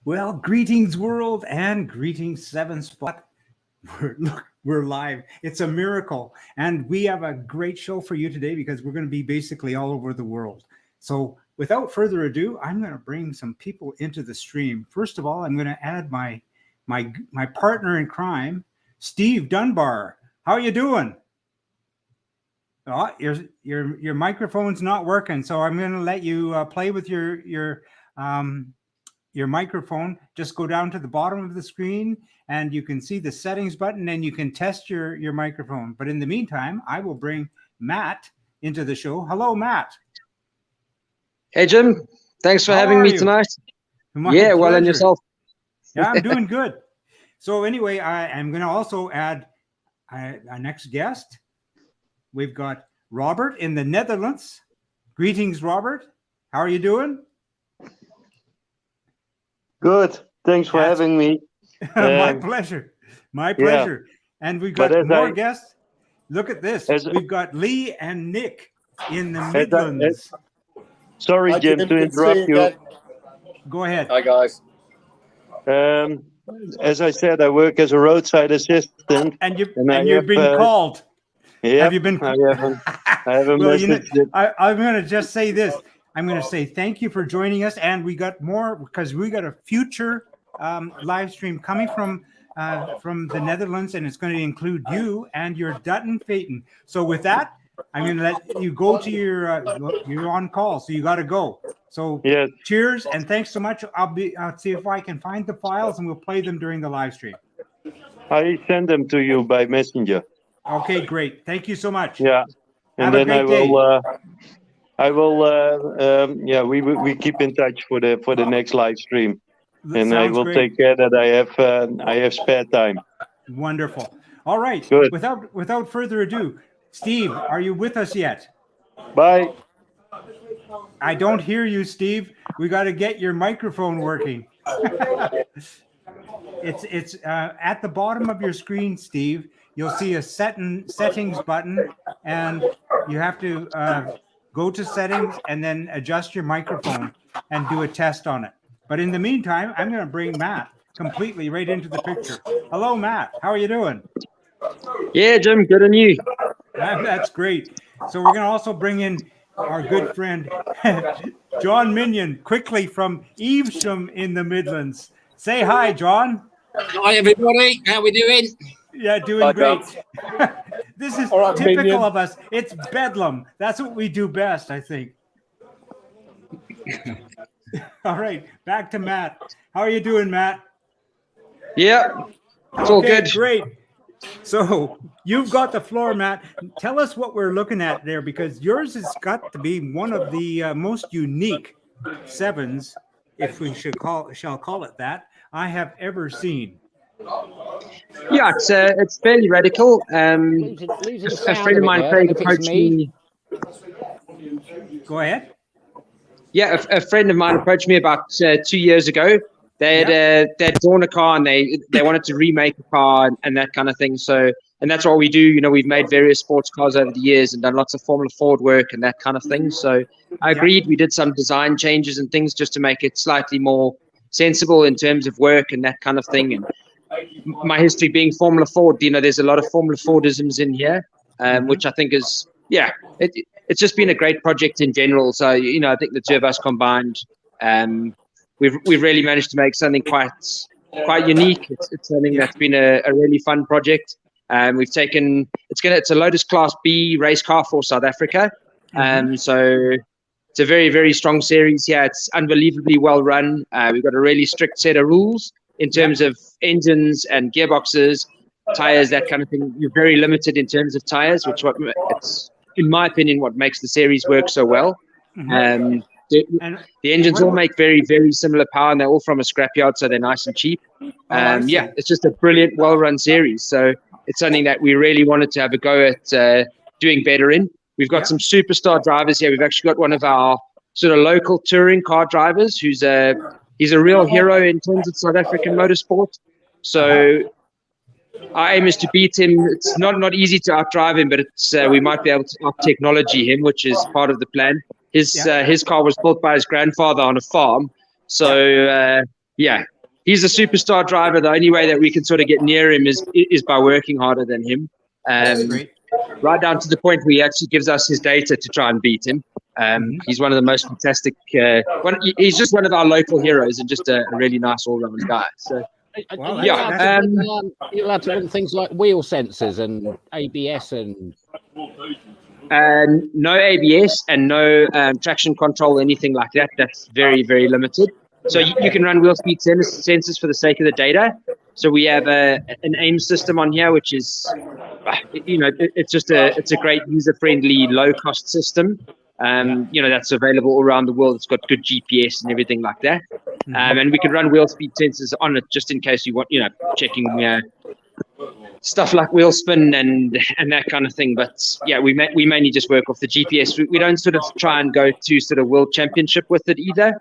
Well, greetings world and greetings Seven Spot. We're live. It's a miracle. And we have a great show for you today because we're going to be basically all over the world. So without further ado, I'm going to bring some people into the stream. First of all, I'm going to add my partner in crime, Steve Dunbar. How are you doing? Oh, your microphone's not working, so I'm going to let you play with your microphone. Just go down to the bottom of the screen and you can see the settings button and you can test your microphone. But in the meantime, I will bring Matt into the show. Hello, Matt. Hey, Jim. Thanks for having me tonight. Yeah, well, and yourself? Yeah, I'm doing good. So anyway, I'm going to also add our next guest. We've got Robert in the Netherlands. Greetings, Robert. How are you doing? Good. Thanks for having me. My pleasure. My pleasure. Yeah. And we've got more guests. Look at this. We've got Lee and Nick in the Midlands. Sorry, Jim, to interrupt you. Go ahead. Hi, guys. As I said, I work as a roadside assistant. And you've been called. Yeah, have you been? I haven't well, I'm going to just say this. I'm going to say thank you for joining us, and we got more because we got a future live stream coming from the Netherlands, and it's going to include you and your Dutton Phaeton. So with that, I'm going to let you go to you're on call, so you got to go. So yes. Cheers and thanks so much. I'll see if I can find the files and we'll play them during the live stream. I send them to you by messenger. Okay, great. Thank you so much. Yeah, and then I will. Yeah, we keep in touch for the next live stream, and I will take care that I have spare time. Wonderful. All right. Good. Without further ado, Steve, are you with us yet? Bye. I don't hear you, Steve. We got to get your microphone working. It's at the bottom of your screen, Steve. You'll see a settings button, and you have to go to settings and then adjust your microphone and do a test on it. But in the meantime, I'm going to bring Matt completely right into the picture. Hello, Matt. How are you doing? Yeah, Jim. Good on you. That's great. So we're going to also bring in our good friend, John Minion, quickly from Evesham in the Midlands. Say hi, John. Hi, everybody. How we doing? Yeah, doing great. This is typical of us. It's bedlam. That's what we do best, I think. All right, back to Matt. How are you doing, Matt? Yeah, it's all good. Great. So you've got the floor, Matt. Tell us what we're looking at there, because yours has got to be one of the most unique sevens, if we shall call it that, I have ever seen. Yeah, it's fairly radical. A friend of mine, Craig, approached me. Go ahead. Yeah, a friend of mine approached me about 2 years ago. They'd drawn a car and they wanted to remake a car and that kind of thing. So, and that's what we do. You know, we've made various sports cars over the years and done lots of Formula Ford work and that kind of thing. So I agreed. We did some design changes and things just to make it slightly more sensible in terms of work and that kind of thing. And my history being Formula Ford, you know, there's a lot of Formula Fordisms in here, which I think is, it's just been a great project in general. So, you know, I think the two of us combined, we've really managed to make something quite unique. It's something that's been a really fun project. We've taken, it's a Lotus Class B race car for South Africa. So it's a very, very strong series here. It's unbelievably well run. We've got a really strict set of rules in terms of engines and gearboxes, tires, that kind of thing. You're very limited in terms of tires, which it's, in my opinion, what makes the series work so well. The engines all make very, very similar power, and they're all from a scrapyard, so they're nice and cheap. Yeah, it's just a brilliant, well-run series. So it's something that we really wanted to have a go at doing better in. We've got some superstar drivers here. We've actually got one of our sort of local touring car drivers who's he's a real hero in terms of South African motorsport. So our aim is to beat him. It's not easy to outdrive him, but it's we might be able to out-technology him, which is part of the plan. His car was built by his grandfather on a farm. So, yeah, he's a superstar driver. The only way that we can sort of get near him is by working harder than him. Great. Right down to the point where he actually gives us his data to try and beat him. He's one of the most fantastic. He's just one of our local heroes and just a really nice all-round guy. So, Well, yeah. You're allowed to run things like wheel sensors and ABS and. No ABS and no traction control, anything like that. That's very, very limited. So you can run wheel speed sensors for the sake of the data. So we have an AIM system on here, which is, it's a great user-friendly, low-cost system. That's available all around the world. It's got good GPS and everything like that. And we can run wheel speed sensors on it just in case you want, checking stuff like wheel spin and that kind of thing. But yeah, we mainly just work off the GPS. We don't sort of try and go to sort of world championship with it either.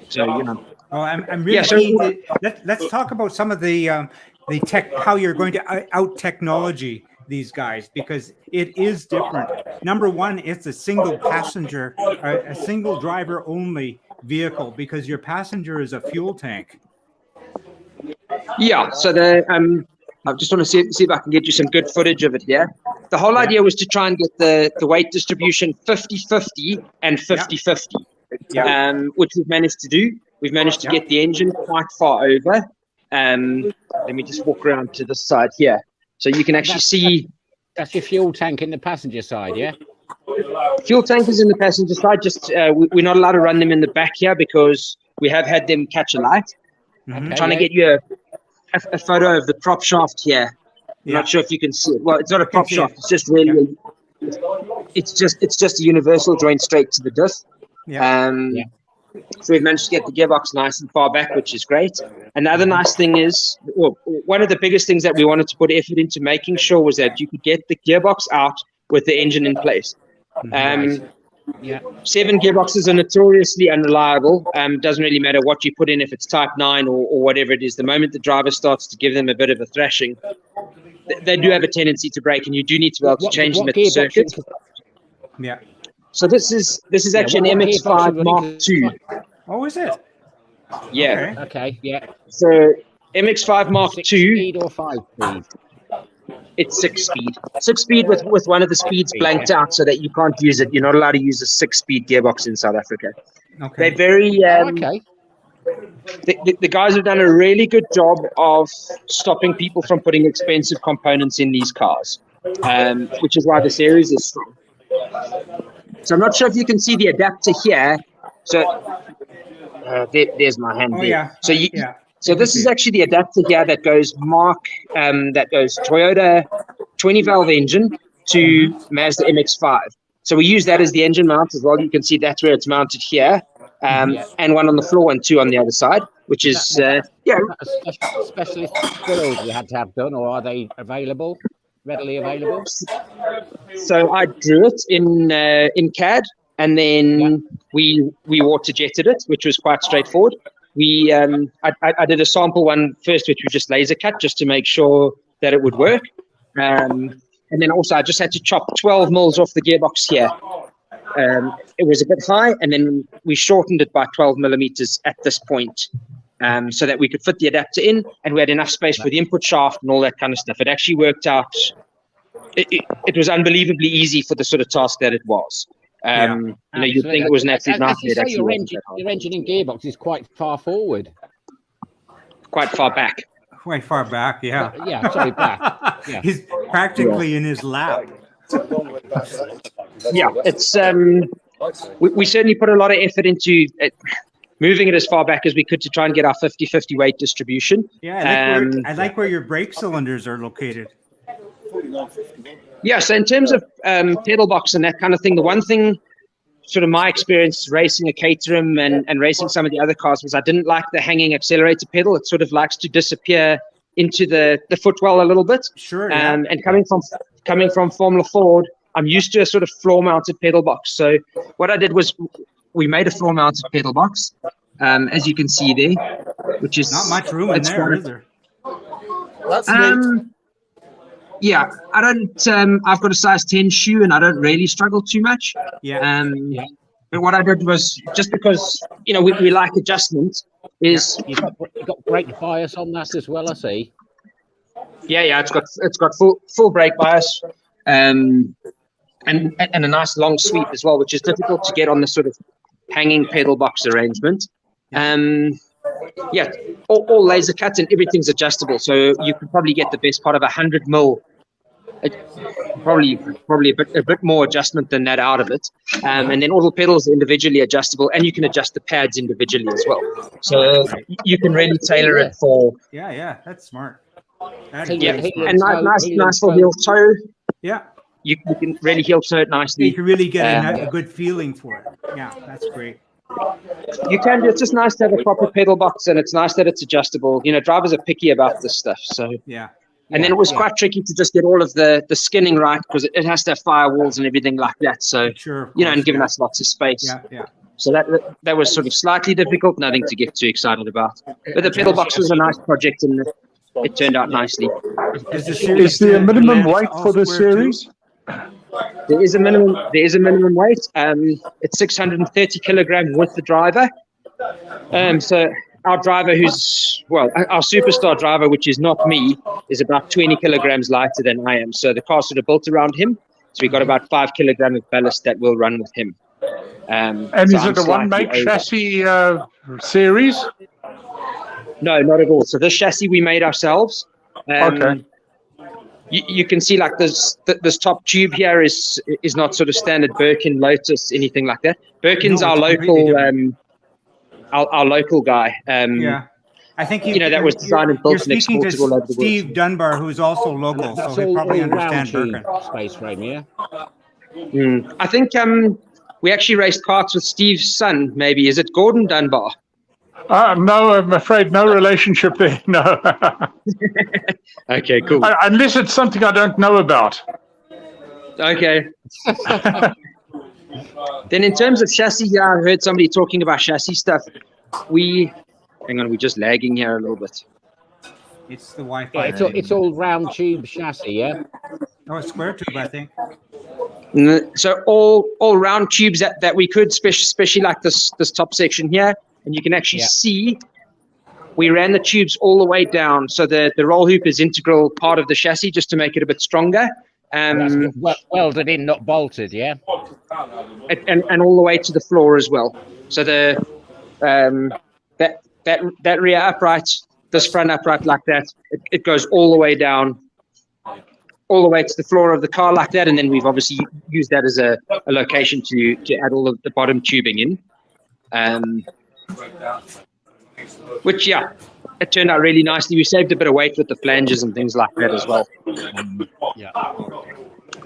So Oh, I'm really keen to, let's talk about some of the tech, how you're going to out technology these guys, because it is different. Number one, it's a single passenger, a single driver only vehicle, because your passenger is a fuel tank. Yeah, so I just want to see if I can get you some good footage of it here. The whole idea was to try and get the weight distribution 50-50 and 50-50, which we've managed to do. We've managed to get the engine quite far over. Let me just walk around to the side here. So you can actually see... That's your fuel tank in the passenger side, yeah? Fuel tank is in the passenger side. Just we're not allowed to run them in the back here because we have had them catch a light. I'm trying to get you a photo of the prop shaft here. I'm not sure if you can see it. Well, it's not a prop shaft. It's just really... It's just a universal joint straight to the diff. So we've managed to get the gearbox nice and far back, which is great. And the other nice thing is, well, one of the biggest things that we wanted to put effort into making sure was that you could get the gearbox out with the engine in place. 7 gearboxes are notoriously unreliable. Doesn't really matter what you put in, if it's type 9 or whatever it is. The moment the driver starts to give them a bit of a thrashing, they do have a tendency to break, and you do need to be able to change them at the circuit. Yeah. So this is actually an MX-5 Mark II. Oh, is it? Yeah. Okay, yeah. So MX-5 Mark II. 6-speed or 5-speed? It's 6-speed. 6-speed with one of the speeds blanked out so that you can't use it. You're not allowed to use a 6-speed gearbox in South Africa. Okay. They're very... The guys have done a really good job of stopping people from putting expensive components in these cars, which is why the series is strong. So I'm not sure if you can see the adapter here. So there's my hand. Oh, there. yeah. So this is actually the adapter here that goes Toyota 20 valve engine to Mazda MX-5. So we use that as the engine mount as well. You can see that's where it's mounted here. And one on the floor and 2 on the other side, which is Specialist build you had to have done, or are they available? Readily available? So I drew it in CAD, and then we water jetted it, which was quite straightforward. I did a sample one first, which we just laser cut just to make sure that it would work. And then also I just had to chop 12 mils off the gearbox here. It was a bit high, and then we shortened it by 12 millimeters at this point. So that we could fit the adapter in, and we had enough space for the input shaft and all that kind of stuff. It actually worked out. It was unbelievably easy for the sort of task that it was. You'd think it was an absolute nightmare. Your engine and gearbox is quite far forward. Quite far back. Quite far back, yeah. Sorry, back. Yeah. He's practically in his lap. Yeah, it's we certainly put a lot of effort into moving it as far back as we could to try and get our 50-50 weight distribution. Yeah, I like where your brake cylinders are located. Yeah, so in terms of pedal box and that kind of thing, the one thing, sort of my experience racing a Caterham and racing some of the other cars, was I didn't like the hanging accelerator pedal. It sort of likes to disappear into the footwell a little bit. Sure. And coming from Formula Ford, I'm used to a sort of floor-mounted pedal box. So what I did was we made a floor-mounted pedal box, as you can see there, which is not much room in there, is there? That's neat. Yeah, I don't. I've got a size 10 shoe, and I don't really struggle too much. Yeah. But what I did was, just because, we like adjustment, is You've got brake bias on that as well, I see. yeah, it's got full brake bias, and a nice long sweep as well, which is difficult to get on the sort of hanging pedal box arrangement. All laser cuts and everything's adjustable, so you could probably get the best part of 100 mil. Probably a bit more adjustment than that out of it, and then all the pedals are individually adjustable, and you can adjust the pads individually as well. So you can really tailor it for. Yeah, that's smart. And nice for heel toe. Yeah, you can really heel toe it nicely. You can really get a good feeling for it. Yeah, that's great. You can do. It's just nice to have a proper pedal box, and it's nice that it's adjustable. Drivers are picky about this stuff, so yeah. And then it was quite tricky to just get all of the skinning right, because it has to have firewalls and everything like that. So, sure, and giving us lots of space. Yeah. So that was sort of slightly difficult, nothing to get too excited about. But the pedal box was a nice project, and it turned out nicely. Is there a minimum weight for the series? There is a minimum weight. It's 630 kilograms with the driver. So our driver, our superstar driver, which is not me, is about 20 kilograms lighter than I am. So the car's sort of built around him. So we got about 5 kilograms of ballast that will run with him. And is it a one-make chassis series? No, not at all. So this chassis we made ourselves. Okay. You can see like this top tube here is not sort of standard Birkin, Lotus, anything like that. Birkin's our local guy. Yeah, I think that was designed and built and exported all over the world. Steve Dunbar, who's also local, so he probably understands Birkin. Space frame, yeah. I think we actually raced karts with Steve's son. Maybe is it Gordon Dunbar? No, I'm afraid no relationship there. No. Okay, cool. Unless it's something I don't know about. Okay. Then in terms of chassis, I heard somebody talking about chassis stuff. We're just lagging here a little bit. It's the Wi-Fi. Yeah, it's all round tube chassis, yeah? Oh, it's square tube, I think. So all round tubes that we could, especially like this top section here. And you can actually see we ran the tubes all the way down. So the roll hoop is integral part of the chassis just to make it a bit stronger. Welded in, not bolted, yeah? And all the way to the floor as well. So that rear upright, this front upright like that, it goes all the way down, all the way to the floor of the car like that. And then we've obviously used that as a location to add all of the bottom tubing in. Which it turned out really nicely. We saved a bit of weight with the flanges and things like that as well.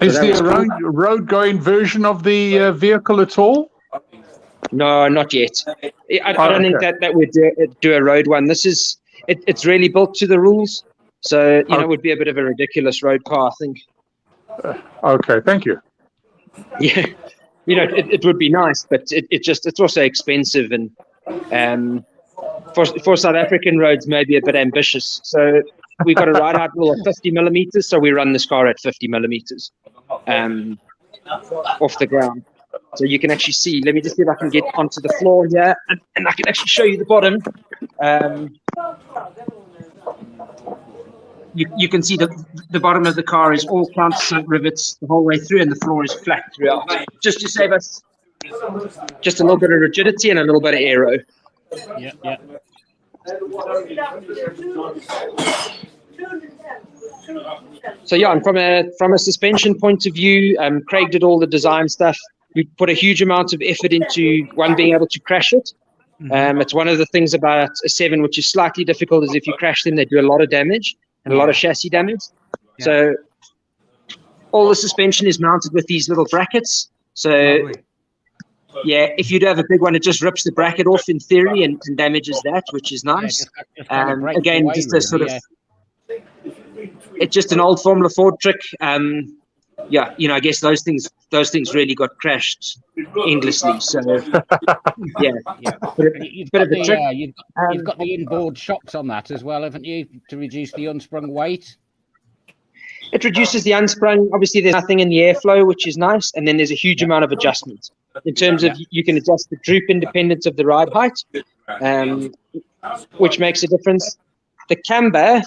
Is there a road going version of the vehicle at all? No, not yet. I don't think that would do a road one. This is it's really built to the rules, so it would be a bit of a ridiculous road car, I think. Okay, thank you. Yeah, it would be nice, but it's also expensive, and for South African roads maybe a bit ambitious. So we've got a ride-out rule of 50 millimeters, so we run this car at 50 millimeters off the ground. So you can actually see. Let me just see if I can get onto the floor here, and I can actually show you the bottom. You can see the bottom of the car is all countersunk rivets the whole way through, and the floor is flat throughout, just to save us just a little bit of rigidity and a little bit of aero. Yeah. So and from a suspension point of view, Craig did all the design stuff. We put a huge amount of effort into being able to crash it. It's one of the things about a 7 which is slightly difficult, is if you crash them, they do a lot of damage and a lot of chassis damage. Yeah. So all the suspension is mounted with these little brackets. So if you do have a big one, it just rips the bracket off in theory and damages that, which is nice. Again, just a sort of it's just an old Formula Ford trick. I guess those things really got crashed endlessly. So You've got the inboard shocks on that as well, haven't you, to reduce the unsprung weight? It reduces the unsprung. Obviously, there's nothing in the airflow, which is nice, and then there's a huge amount of adjustment. in terms of you can adjust the droop independent of the ride height, which makes a difference. The camber,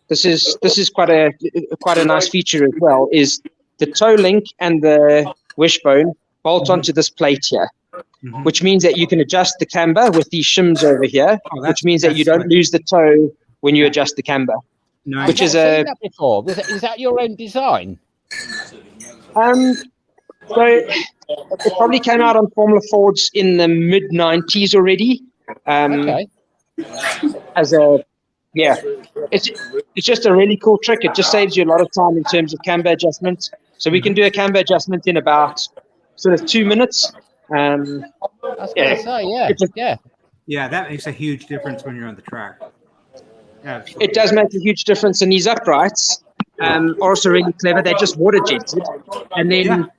this is quite a nice feature as well, is the toe link and the wishbone bolt onto this plate here, which means that you can adjust the camber with these shims over here, which means that you don't lose the toe when you adjust the camber. Nice. Which is I've seen that before. Is that your own design? So it probably came out on Formula Fords in the mid-90s already. Okay. It's just a really cool trick. It just saves you a lot of time in terms of camber adjustment. So we can do a camber adjustment in about sort of 2 minutes. I was going to say, Yeah, that makes a huge difference when you're on the track. Absolutely. It does make a huge difference, and these uprights are also really clever. They're just water jetted, and then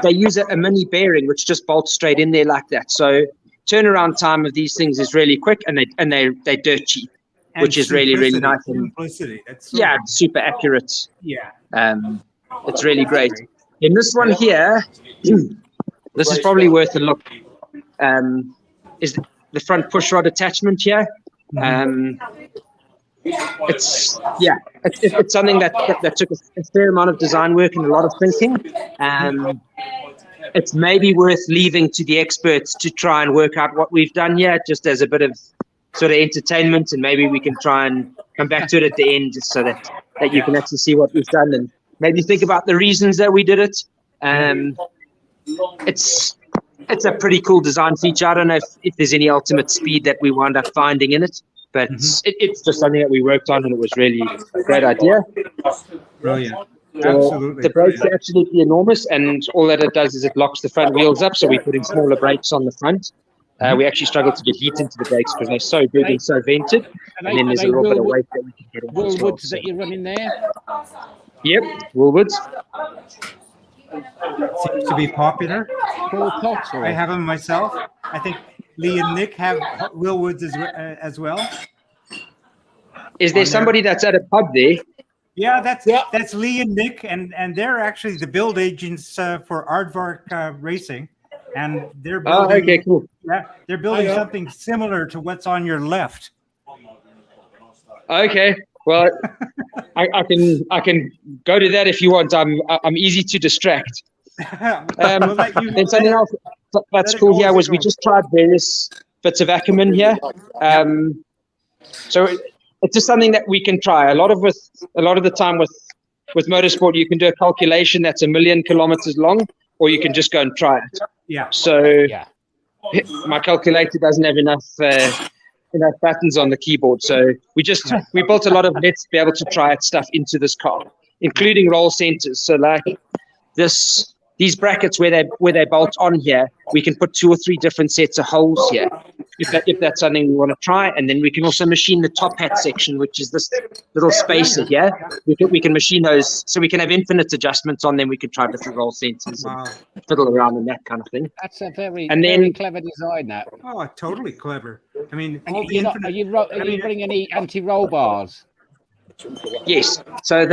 they use a mini bearing which just bolts straight in there like that. So turnaround time of these things is really quick, and they're dirt cheap, which is really, really nice. Simplicity. That's so super accurate. Yeah. It's really great. In this one here, this is probably worth a look. Is the front push rod attachment here? It's something that took a fair amount of design work and a lot of thinking. It's maybe worth leaving to the experts to try and work out what we've done here, just as a bit of sort of entertainment, and maybe we can try and come back to it at the end, just so that you can actually see what we've done and maybe think about the reasons that we did it. It's a pretty cool design feature. I don't know if there's any ultimate speed that we wound up finding in it, but it's just something that we worked on, and it was really a great idea. Brilliant. Absolutely. The brakes are absolutely enormous, and all that it does is it locks the front wheels up, so we're putting smaller brakes on the front. We actually struggle to get heat into the brakes because they're so big and so vented, and then there's a little bit of weight that we can get on. Woolwoods that you're running there? Yep, Woolwoods. Seems to be popular. I I have them myself. I think Lee and Nick have Willwoods as well. Is there somebody that's at a pub there? Yeah, that's Lee and Nick, and they're actually the build agents for Aardvark Racing, and they're building. Oh, okay, cool. Yeah, they're building something similar to what's on your left. Okay, well, I can go to that if you want. I'm easy to distract. And something else that's cool here was we just tried various bits of acumen here. So it's just something that we can try. A lot of the time with motorsport, you can do a calculation that's 1 million kilometers long, or you can just go and try it. Yeah. So my calculator doesn't have enough buttons on the keyboard, so we built a lot of let's be able to try it stuff into this car, including roll centers. So like these brackets where they bolt on here, we can put 2 or 3 different sets of holes here, if that's something we want to try. And then we can also machine the top hat section, which is this little spacer here. We can machine those, so we can have infinite adjustments on them. We can try different roll centers and fiddle around and that kind of thing. That's a very clever design. That. Oh, totally clever. I mean, are you running any anti-roll bars? Yes. So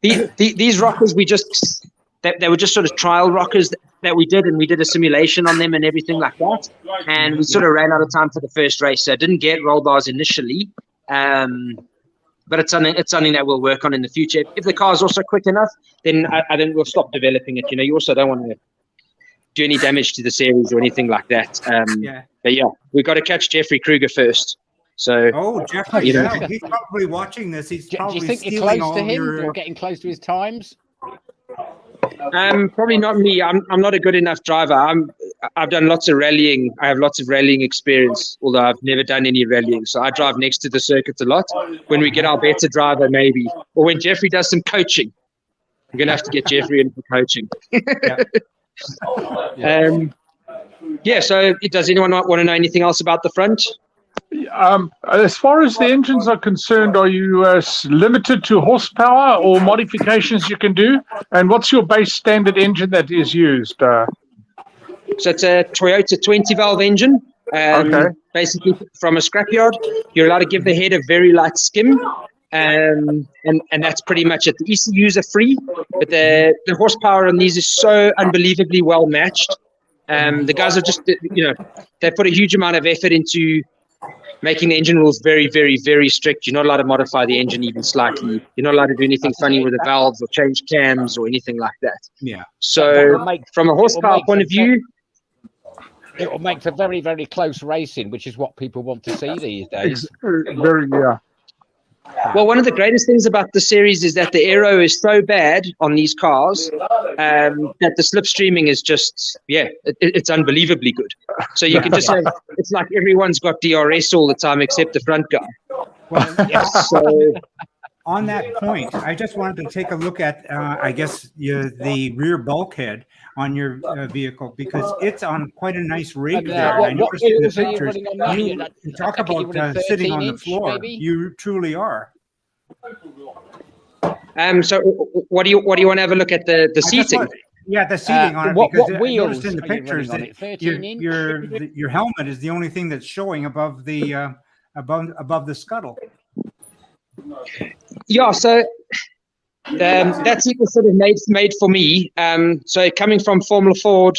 these rockers they were just sort of trial rockers that we did, and we did a simulation on them and everything like that. And we sort of ran out of time for the first race, so I didn't get roll bars initially. But it's something that we'll work on in the future. If the car is also quick enough, then I think we'll stop developing it. You also don't want to do any damage to the series or anything like that. But we've got to catch Jeffrey Kruger first. So Jeffrey, he's probably watching this. He's probably do you think you're close to him or getting close to his times? Probably not me. I'm not a good enough driver. I've done lots of rallying. I have lots of rallying experience, although I've never done any rallying. So I drive next to the circuit a lot. When we get our better driver, maybe, or when Jeffrey does some coaching, I'm gonna have to get Jeffrey in for coaching. So does anyone want to know anything else about the front? As far as the engines are concerned, are you limited to horsepower or modifications you can do? And what's your base standard engine that is used? So it's a Toyota 20-valve engine. Basically, from a scrapyard, you're allowed to give the head a very light skim. And that's pretty much it. The ECUs are free, but the horsepower on these is so unbelievably well matched The guys have just, they put a huge amount of effort into making the engine rules very, very, very strict. You're not allowed to modify the engine even slightly. You're not allowed to do anything funny with the valves or change cams or anything like that. Yeah. So from a horsepower point of view, it will make for very, very close racing, which is what people want to see these days. Very, yeah. well, one of the greatest things about the series is that the aero is so bad on these cars that the slipstreaming is just, it's unbelievably good. So you can just have, it's like everyone's got DRS all the time except the front guy. Well, So on that point, I just wanted to take a look at, I guess, the rear bulkhead on your vehicle, because it's on quite a nice rig there. What I noticed in the wheels are you pictures. running on that? You talk I think you're about running sitting on the 13-inch, floor. maybe? You truly are. so what do you want to have a look at the seating? The seating on it, what because I wheels noticed in the are you pictures running on that it? 13-inch? your helmet is the only thing that's showing above the above the scuttle. Yeah, so that seat was sort of made for me. So coming from Formula Ford,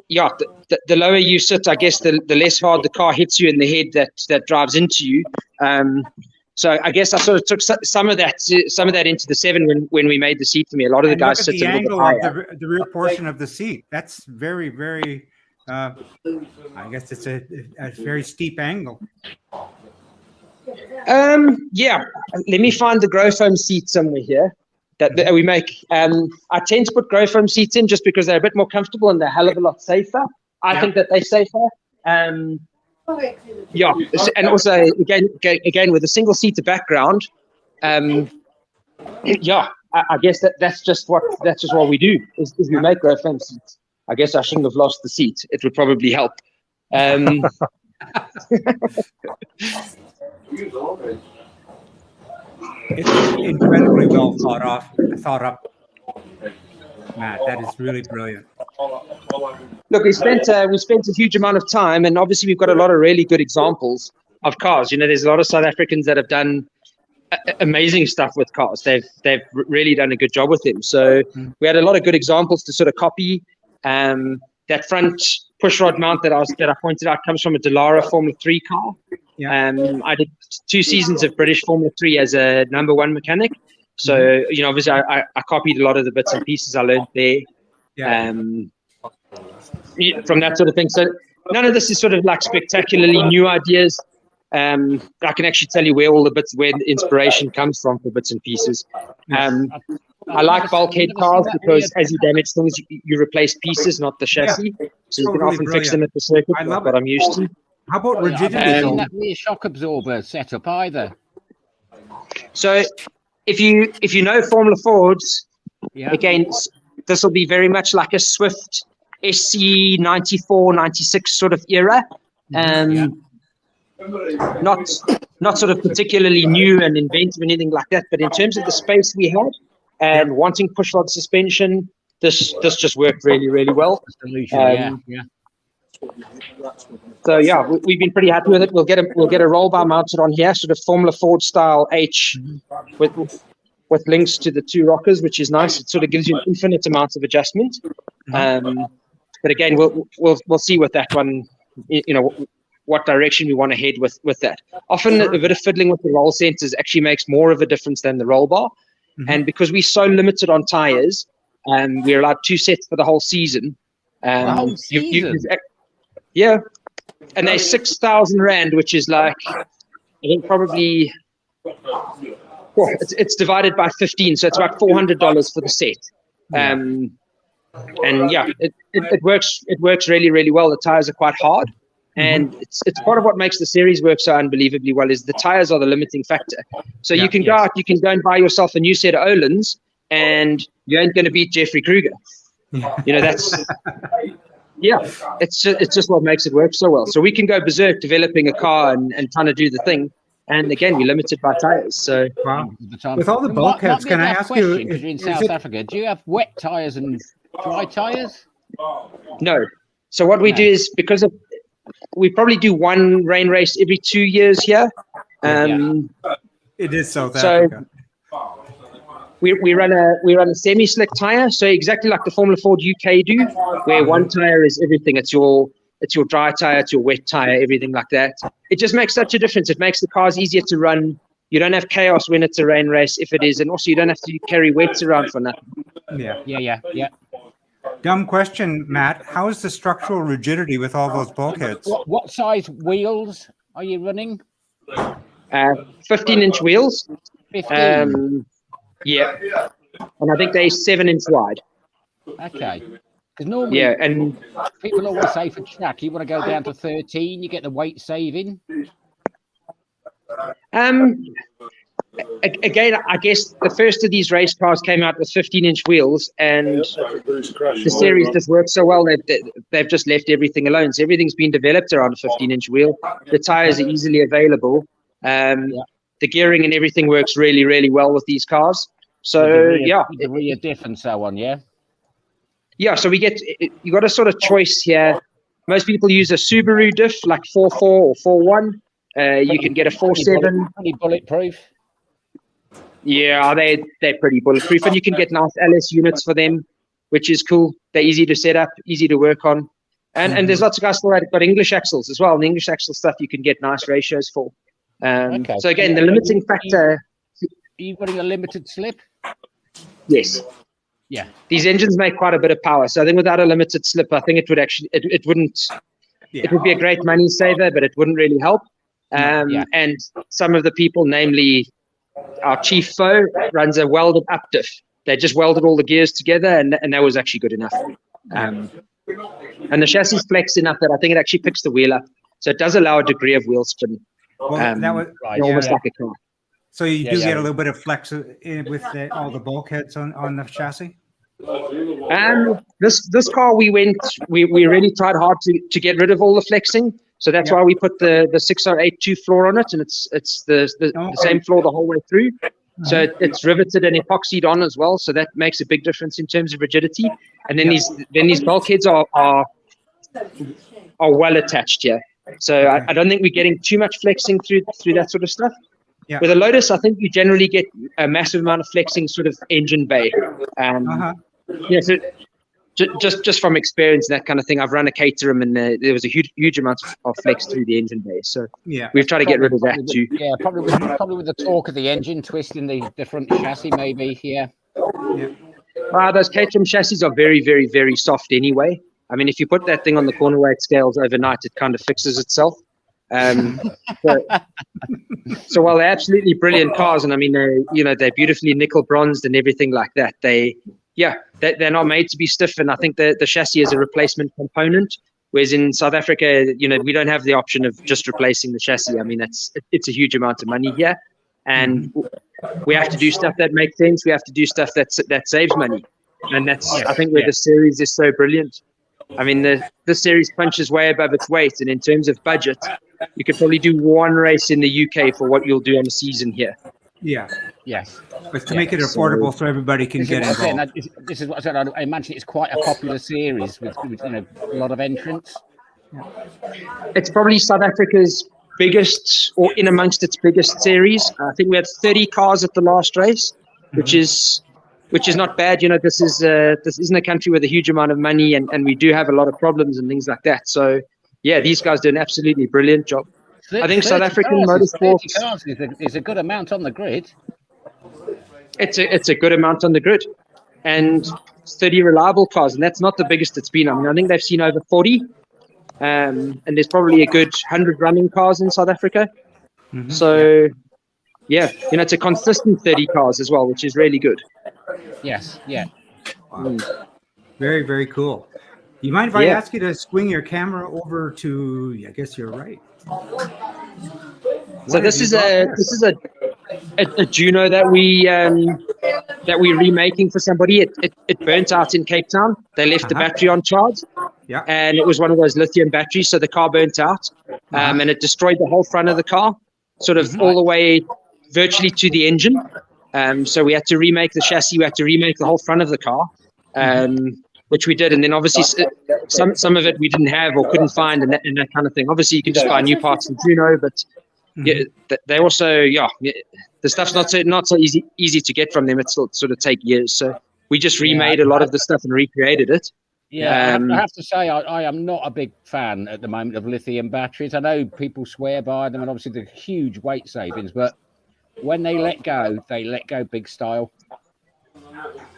the lower you sit, I guess the less hard the car hits you in the head that drives into you. So I guess I sort of took some of that into the 7 when we made the seat for me. A lot of the guys sit a little bit higher. Of the rear portion of the seat. That's very, very. I guess it's a very steep angle. Let me find the grow foam seat somewhere here that we make. I tend to put grow foam seats in just because they're a bit more comfortable and they're a hell of a lot safer. I think that they're safer. And also again with a single seater background, I guess that's just what we do is we make grow foam seats. I guess I shouldn't have lost the seat. It would probably help. It's incredibly well thought up. Matt, that is really brilliant. Look, we spent a huge amount of time, and obviously we've got a lot of really good examples of cars. There's a lot of South Africans that have done amazing stuff with cars. They've really done a good job with them. So we had a lot of good examples to sort of copy. That front pushrod mount that I pointed out comes from a Dallara Formula 3 car. I did 2 seasons of British Formula 3 as a #1 mechanic. So, obviously I copied a lot of the bits and pieces I learned there from that sort of thing. So none of this is sort of like spectacularly new ideas. I can actually tell you where the inspiration comes from for bits and pieces. I like bulkhead cars because as you damage things, you replace pieces, not the chassis. So you can often fix them at the circuit. I love what I'm used to. How about rigidity? I haven't seen that rear shock absorber set up either. So if you know Formula Fords, again, this will be very much like a Swift SC 94, 96 sort of era. Not sort of particularly new and inventive or anything like that, but in terms of the space we had and wanting pushrod suspension, this just worked really, really well. So we've been pretty happy with it. We'll get a roll bar mounted on here, sort of Formula Ford style H, with links to the 2 rockers, which is nice. It sort of gives you an infinite amount of adjustment. But again, we'll see with that one. What direction we want to head with that. Often a bit of fiddling with the roll centers actually makes more of a difference than the roll bar. And because we're so limited on tires, we're allowed 2 sets for the whole season. The whole season? And they're 6,000 Rand, which is like, I think probably, it's divided by 15, so it's about $400 for the set. It works really, really well. The tires are quite hard. And it's part of what makes the series work so unbelievably well is the tires are the limiting factor. So you can go out, you can go and buy yourself a new set of Öhlins, and you ain't going to beat Jeffrey Kruger. It's just what makes it work so well. So we can go berserk developing a car and trying to do the thing. And again, we're limited by tires. So with all the bulkheads, can I ask you? Because you're in South Africa, do you have wet tires and dry tires? No. So what we do is we probably do 1 rain race every 2 years here. It is South Africa. we run a semi-slick tire, so exactly like the Formula Ford UK do, where one tire is everything. It's your dry tire, it's your wet tire, everything like that. It just makes such a difference. It makes the cars easier to run. You don't have chaos when it's a rain race, if it is, and also you don't have to carry wets around for nothing. Yeah. Dumb question, Matt. How is the structural rigidity with all those bulkheads? What size wheels are you running? 15-inch wheels. 15. Yeah, and I think they're 7-inch wide. Okay. Because normally, and people always say for track, you want to go down to 13, you get the weight saving. Again, I guess the first of these race cars came out with 15-inch wheels, and the series just works so well that they've just left everything alone. So everything's been developed around a 15-inch wheel. The tires are easily available. The gearing and everything works really, really well with these cars. So the rear diff and so on, yeah. So you got a sort of choice here. Most people use a Subaru diff, like 4.4 or 4.1. You can get a 4.7. Pretty bulletproof. Yeah, they're pretty bulletproof, and you can get nice LS units for them, which is cool. They're easy to set up, easy to work on, and there's lots of guys still that have got English axles as well. And the English axle stuff you can get nice ratios for. So again, the limiting factor. Are you running a limited slip? Yes. Yeah. These engines make quite a bit of power, so I think without a limited slip, I think it would actually it wouldn't. It would be a great money saver, but it wouldn't really help. And some of the people, namely our chief foe, runs a welded up diff. They just welded all the gears together, and that was actually good enough. And the chassis flex enough that I think it actually picks the wheel up, so it does allow a degree of wheel spin. Well, that was almost like a car. So you do get a little bit of flex with all the bulkheads on the chassis. This car we really tried hard to get rid of all the flexing. So that's why we put the 6082 floor on it, and it's the same floor the whole way through. So it's riveted and epoxied on as well. So that makes a big difference in terms of rigidity. And then these bulkheads are well attached here. So I don't think we're getting too much flexing through that sort of stuff. Yeah. With a Lotus, I think you generally get a massive amount of flexing sort of engine bay. So just from experience and that kind of thing, I've run a Caterham, and there was a huge amount of flex through the engine bay. So we've tried to get rid of that too. Yeah, probably with the torque of the engine, twisting the different chassis maybe. Yeah. Those Caterham chassis are very, very, very soft anyway. I mean, if you put that thing on the corner weight scales overnight, it kind of fixes itself. So while they're absolutely brilliant cars, and I mean they're beautifully nickel bronzed and everything like that, they're not made to be stiff. And I think the chassis is a replacement component, whereas in South Africa, we don't have the option of just replacing the chassis. I mean, it's a huge amount of money here, and we have to do stuff that makes sense. We have to do stuff that saves money, and that's I think where the series is so brilliant. I mean, the series punches way above its weight, and in terms of budget, you could probably do one race in the UK for what you'll do on a season here. Yeah. Yes. But to make it affordable so everybody can get involved. This is what I said. I imagine it's quite a popular series with a lot of entrants. It's probably South Africa's biggest, or in amongst its biggest series. I think we had 30 cars at the last race, which is not bad. This isn't a country with a huge amount of money, and we do have a lot of problems and things like that. So these guys do an absolutely brilliant job. I think South African motorsport is a good amount on the grid. It's a good amount on the grid, and 30 reliable cars, and that's not the biggest it's been. I mean, I think they've seen over 40, and there's probably a good 100 running cars in South Africa. So it's a consistent 30 cars as well, which is really good. Yes, yeah. Wow. Very, very cool. You mind if I ask you to swing your camera over to? I guess you're right. So this is a Juno that we're remaking for somebody. It burnt out in Cape Town. They left the battery on charge, and it was one of those lithium batteries. So the car burnt out, and it destroyed the whole front of the car, sort of all the way virtually to the engine. So we had to remake the chassis. We had to remake the whole front of the car, which we did. And then obviously some of it we didn't have or couldn't find, and that kind of thing. Obviously you can just buy new parts from Juno, but they also, the the stuff's not so easy to get from them. It still sort of take years. So we just remade a lot of the stuff and recreated it. Yeah, I have to say I am not a big fan at the moment of lithium batteries. I know people swear by them and obviously the huge weight savings, but when they let go big style.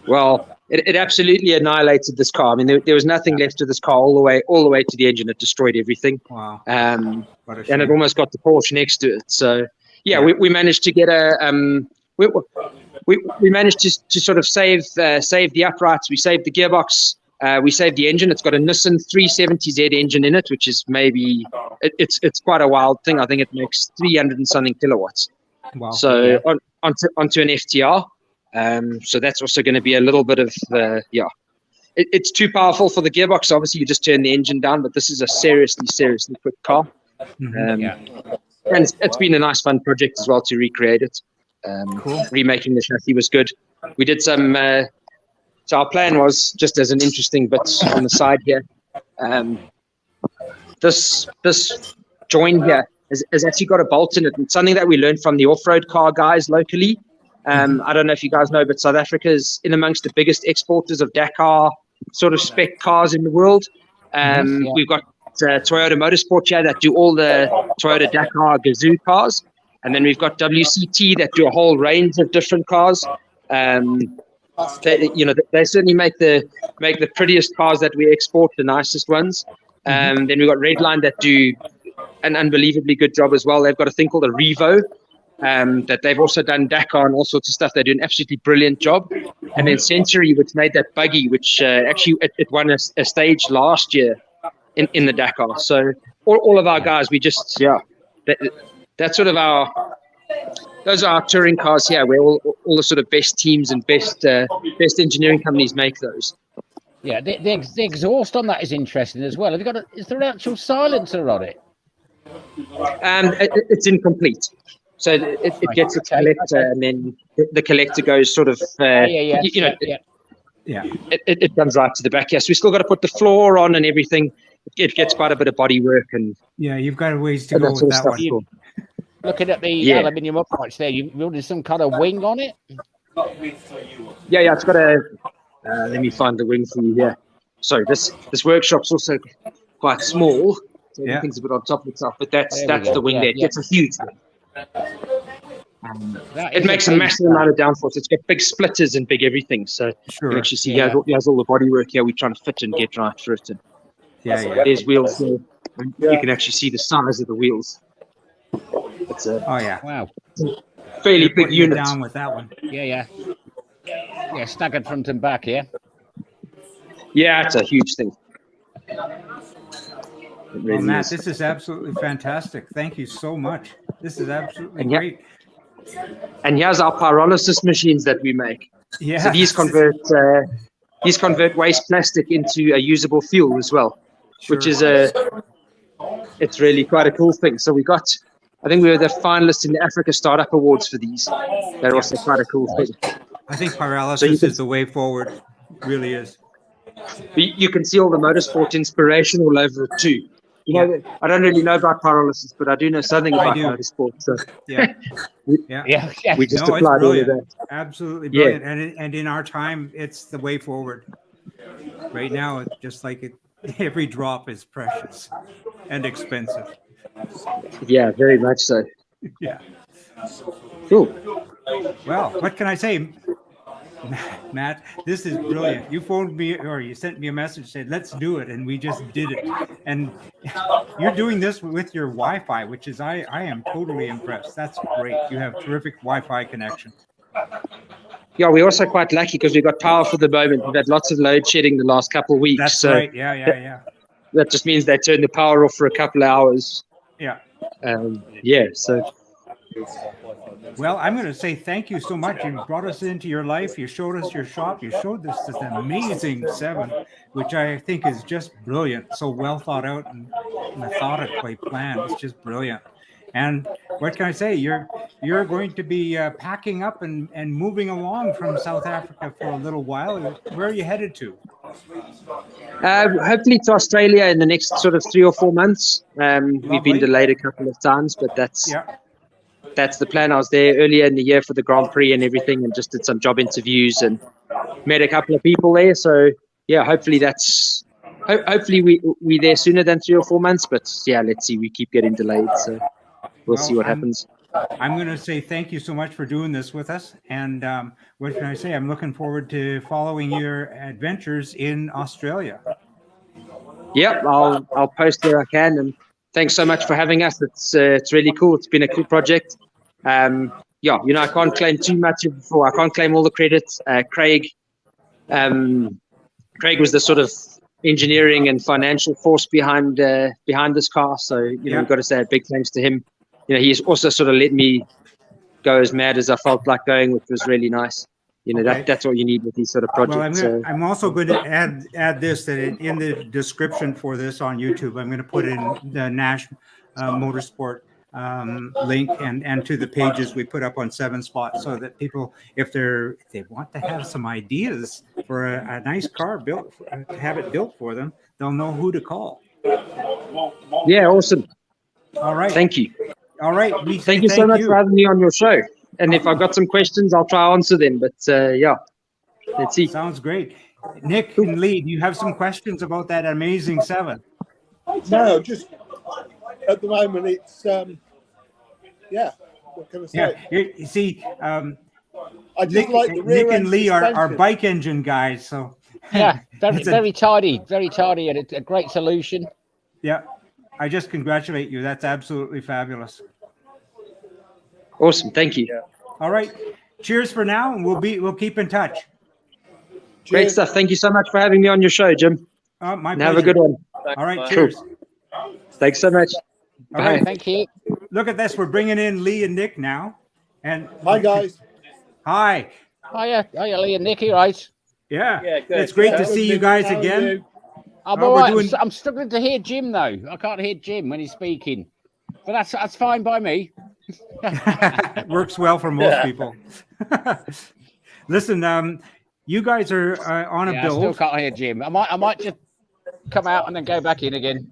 Well, it absolutely annihilated this car. I mean, there was nothing left of this car all the way to the engine. It destroyed everything. Wow. And it almost got the Porsche next to it. So yeah. We managed to get we managed to sort of save the uprights. We saved the gearbox. We saved the engine. It's got a Nissan 370Z engine in it, which is maybe it's quite a wild thing. I think it makes 300 and something kilowatts. Wow. So onto an FTR. So that's also going to be a little bit of it's too powerful for the gearbox. Obviously, you just turn the engine down, but this is a seriously quick car. And it's been a nice fun project as well to recreate it. Cool. Remaking the chassis was good. We did some. So our plan was, just as an interesting bit on the side here, this join here has actually got a bolt in it. It's something that we learned from the off-road car guys locally. I don't know if you guys know, but South Africa is in amongst the biggest exporters of Dakar sort of spec cars in the world. We've got Toyota Motorsport here that do all the Toyota Dakar Gazoo cars. And then we've got WCT that do a whole range of different cars. They certainly make the prettiest cars that we export, the nicest ones. Then we've got Redline that do an unbelievably good job as well. They've got a thing called a Revo that they've also done Dakar and all sorts of stuff. They do an absolutely brilliant job. And then Century, which made that buggy, which actually it won a stage last year in the Dakar. So all of our guys, we just that's sort of those are our touring cars here, where all the sort of best teams and best engineering companies make those. Yeah, the exhaust on that is interesting as well. Have you got is there an actual silencer on it? It's incomplete. So it gets a collector, and then the collector goes sort of, it comes right to the back. Yes, we still got to put the floor on and everything. It gets quite a bit of body work, and you've got a ways to go with that one. Looking at the aluminium uprights there, you building some kind of wing on it? Yeah, it's got a. Let me find the wing for you here. So this workshop's also quite small. So everything's a bit on top of itself, but that's the wing there. It's a huge wing. It makes a massive amount of downforce. It's got big splitters and big everything. So you can actually see he has all the body work here. We're trying to fit and get right for it. And there's wheels there. And you can actually see the size of the wheels. It's wow, fairly big unit. Down with that one. Yeah, staggered front and back. Yeah, it's a huge thing. Really Matt, this is absolutely fantastic. Thank you so much. This is absolutely great. And here's our pyrolysis machines that we make. Yeah. So these convert waste plastic into a usable fuel as well, which is it's really quite a cool thing. So I think we were the finalists in the Africa Startup Awards for these. They're also quite a cool thing. I think pyrolysis is the way forward. It really is. You can see all the motorsport inspiration all over it too. I don't really know about pyrolysis, but I do know something about motorsport. So we just applied all of that. Absolutely brilliant. And in our time, it's the way forward. Right now, it's just like every drop is precious and expensive. Yeah, very much so. Yeah. Cool. Well, what can I say? Matt, this is brilliant. You phoned me or you sent me a message, said, let's do it. And we just did it. And you're doing this with your Wi-Fi, which is, I am totally impressed. That's great. You have terrific Wi-Fi connection. Yeah, we're also quite lucky because we got power for the moment. We've had lots of load shedding the last couple of weeks. That's right. Yeah. That just means they turn the power off for a couple of hours. Yeah. So. Well, I'm going to say thank you so much. You brought us into your life. You showed us your shop. You showed us this amazing 7, which I think is just brilliant. So well thought out and methodically planned. It's just brilliant. And what can I say? You're going to be packing up and moving along from South Africa for a little while. Where are you headed to? Hopefully to Australia in the next sort of 3 or 4 months. We've been delayed a couple of times, but that's that's the plan. I was there earlier in the year for the Grand Prix and everything, and just did some job interviews and met a couple of people there. So yeah, hopefully hopefully we there sooner than 3 or 4 months. But yeah, let's see. We keep getting delayed, so we'll see what happens. I'm going to say thank you so much for doing this with us. And what can I say? I'm looking forward to following your adventures in Australia. Yeah, I'll post where I can. And thanks so much for having us. It's really cool. It's been a cool project. Yeah, I can't claim too much I can't claim all the credits. Craig was the sort of engineering and financial force behind this car. So we've got to say a big thanks to him. He's also sort of let me go as mad as I felt like going, which was really nice. That's what you need with these sort of projects. Well, I'm also going to add this, that in the description for this on YouTube, I'm going to put in the Nash Motorsport link and to the pages we put up on 7 Spot, so that people, if they want to have some ideas for a nice car built, to have it built for them, they'll know who to call. Yeah, awesome. All right. Thank you. All right. Thank you so much for having me on your show. And if I've got some questions, I'll try to answer them. But yeah, let's see. Sounds great. Nick and Lee, do you have some questions about that amazing 7? No, just at the moment it's what can I say? Yeah, you see, I just like the rear Nick and end Lee are suspension. bike engine guys, so Yeah, very tidy, and it's a great solution. yeah. I just congratulate you. That's absolutely fabulous. Awesome. Thank you. Yeah. All right. Cheers for now, and we'll keep in touch. Great Cheers. stuff. Thank you so much for having me on your show, Jim. My And pleasure. have a good one. All right. Bye. Cheers. Thanks so much. All Bye. right. Thank you. Look at this. We're bringing in Lee and Nick now. And Hi guys. hi. Hiya, Lee and Nicky, right? Yeah. Yeah, good. It's great to Good, see you Nick. guys How are again. you? I'm Well, all we're right. doing- I'm struggling to hear Jim though. I can't hear Jim when he's speaking, but that's fine by me. Works well for most people. Listen, you guys are on a Yeah, I still build. can't hear Jim. I might just come out and then go back in again.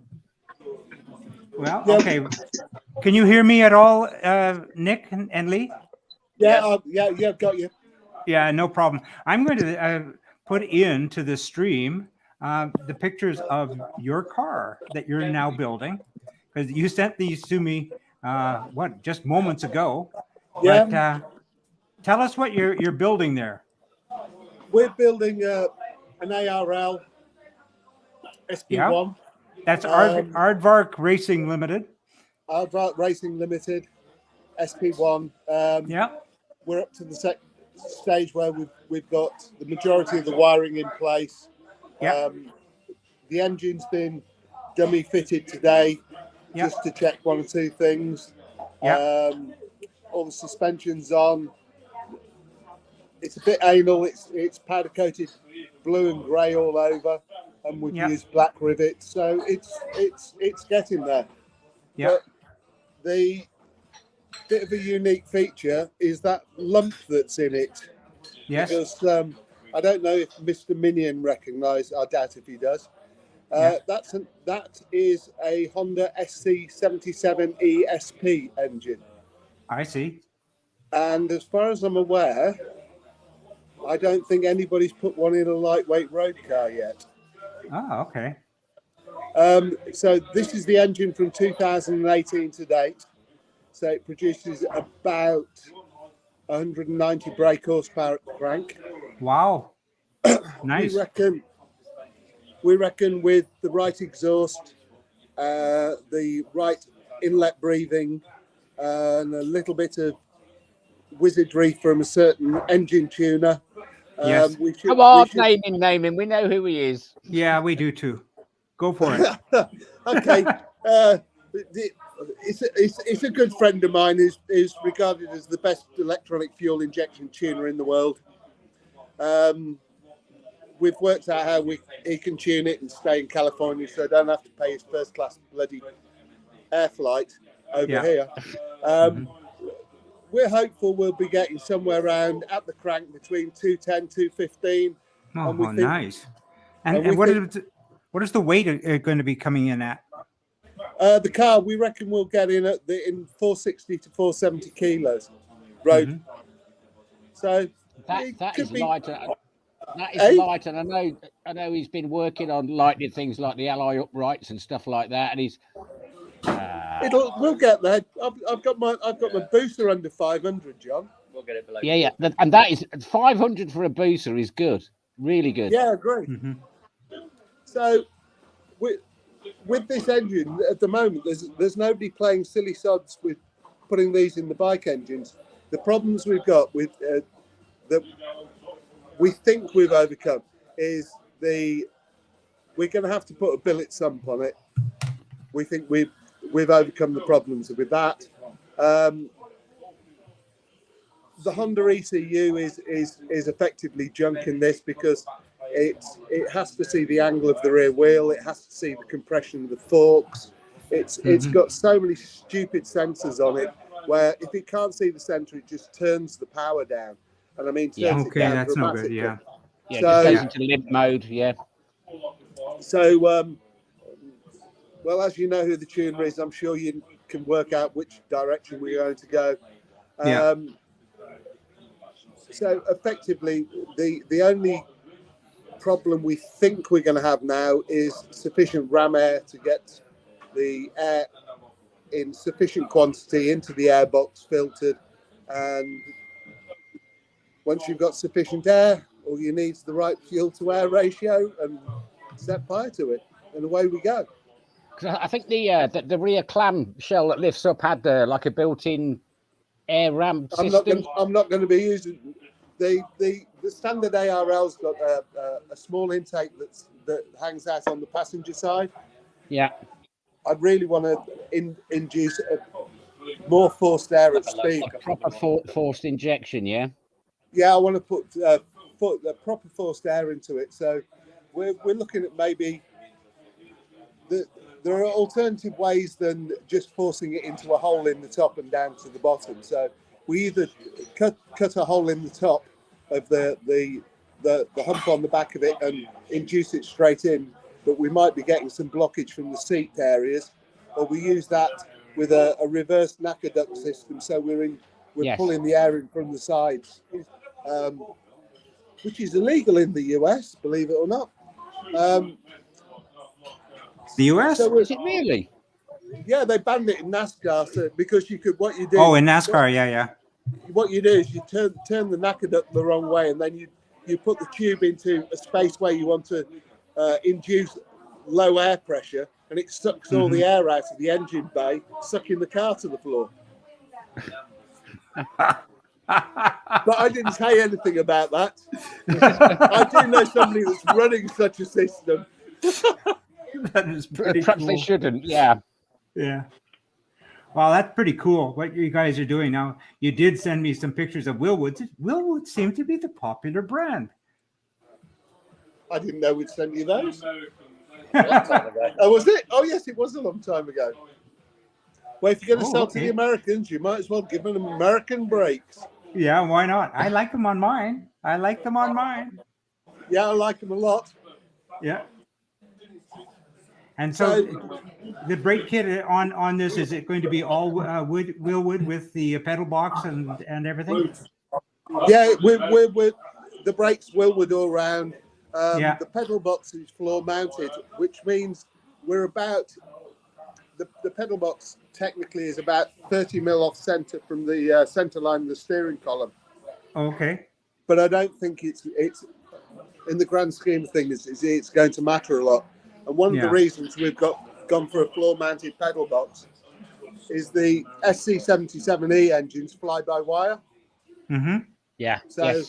Well, Yeah. okay. Can you hear me at all, Nick and Lee? Yeah, got you. Yeah, no problem. I'm going to put into the stream the pictures of your car that you're now building, because you sent these to me just moments ago. Yeah. But tell us what you're building there. We're building an ARL SP1. That's Aardvark Racing Limited. Aardvark Racing Limited, SP1. Yeah. We're up to the stage where we've got the majority of the wiring in place. Yeah. The engine's been dummy fitted today, Yeah. just to check 1 or 2 things. Yeah. All the suspension's on. It's a bit anal. It's powder coated blue and grey all over, and we've Yeah. used black rivets, so it's getting there. Yeah. But the bit of a unique feature is that lump that's in it. Yes. Because I don't know if Mr. Minion recognised. I doubt if he does. Yeah. That is a Honda SC77 ESP engine, I see. and as far as I'm aware, I don't think anybody's put one in a lightweight road car yet. Oh, okay. So this is the engine from 2018 to date. So it produces about 190 brake horsepower at the crank. Wow. Nice. We reckon with the right exhaust, the right inlet breathing, and a little bit of wizardry from a certain engine tuner. Yes. Come on, name him. We know who he is. Yeah, we do too. Go for it. Okay. It's a good friend of mine who's regarded as the best electronic fuel injection tuner in the world. We've worked out how he can tune it and stay in California, so I don't have to pay his first class bloody air flight over here. We're hopeful we'll be getting somewhere around at the crank between 210, 215. Oh, And we think- nice. and And we what is the weight going to be coming in at? The car, we reckon we'll get in in 460 to 470 kilos road. Mhm. So That is light. That is Eh? light, and I know he's been working on lightening things like the alloy uprights and stuff like that, and he's. We'll get there. I've got my booster under 500, John. We'll get it below. Yeah, and that is 500 for a booster is good, really good. Yeah, I agree. Mm-hmm. So with this engine at the moment, there's nobody playing silly sods with putting these in the bike engines. The problems we've got with that we think we've overcome is we're going to have to put a billet sump on it. We think we've overcome the problems with that. The Honda ECU is effectively junk in this because it has to see the angle of the rear wheel. It has to see the compression of the forks. It's got so many stupid sensors on it where if it can't see the center, it just turns the power down. And I mean, turns it down that's no good. dramatically. Yeah. Yeah, So- just goes into limp mode. Yeah. So, well, as you know who the tuner is, I'm sure you can work out which direction we're going to go. Yeah. So effectively, the only problem we think we're going to have now is sufficient ram air to get the air in sufficient quantity into the airbox filtered. And once you've got sufficient air, all you need is the right fuel to air ratio and set fire to it, and away we go. 'Cause I think the rear clam shell that lifts up had like a built-in air ram system. I'm not going to be using the standard ARL's got a small intake that hangs out on the passenger side. Yeah. I really want to induce more forced air at speed. A proper forced injection, yeah. Yeah, I want to put the proper forced air into it. So we're looking at maybe there are alternative ways than just forcing it into a hole in the top and down to the bottom. So we either cut a hole in the top of the hump on the back of it and induce it straight in, but we might be getting some blockage from the seat areas, or we use that with a reverse knacker duct system. So we're Yes. pulling the air in from the sides, which is illegal in the US, believe it or not. The US? So Is it really? yeah, they banned it in NASCAR because you could what you do. Oh, in NASCAR, yeah. What you do is you turn the knacker duct the wrong way, and then you put the tube into a space where you want to induce low air pressure, and it sucks all the air out of the engine bay, sucking the car to the floor. But I didn't say anything about that. I do know somebody that's running such a system. That is pretty Perhaps cool. they shouldn't. Yeah. Yeah. Well, that's pretty cool what you guys are doing now. You did send me some pictures of Willwoods. Willwood seemed to be the popular brand. I didn't know we'd send you those. Oh, was it? Oh, yes, it was a long time ago. Well, if you're going to sell to the Americans, you might as well give them American brakes. Yeah, why not? I like them on mine. Yeah, I like them a lot. Yeah. And so the brake kit on this, is it going to be all Willwood with the pedal box and everything? Yeah, we're the brakes Willwood all round. The pedal box is floor mounted, which means we're about the pedal box technically is about 30 mil off center from the center line of the steering column. Okay. But I don't think it's in the grand scheme of things it's going to matter a lot. And one of the reasons we've gone for a floor mounted pedal box is the SC77E engines fly by wire. Mm-hmm. Yeah. So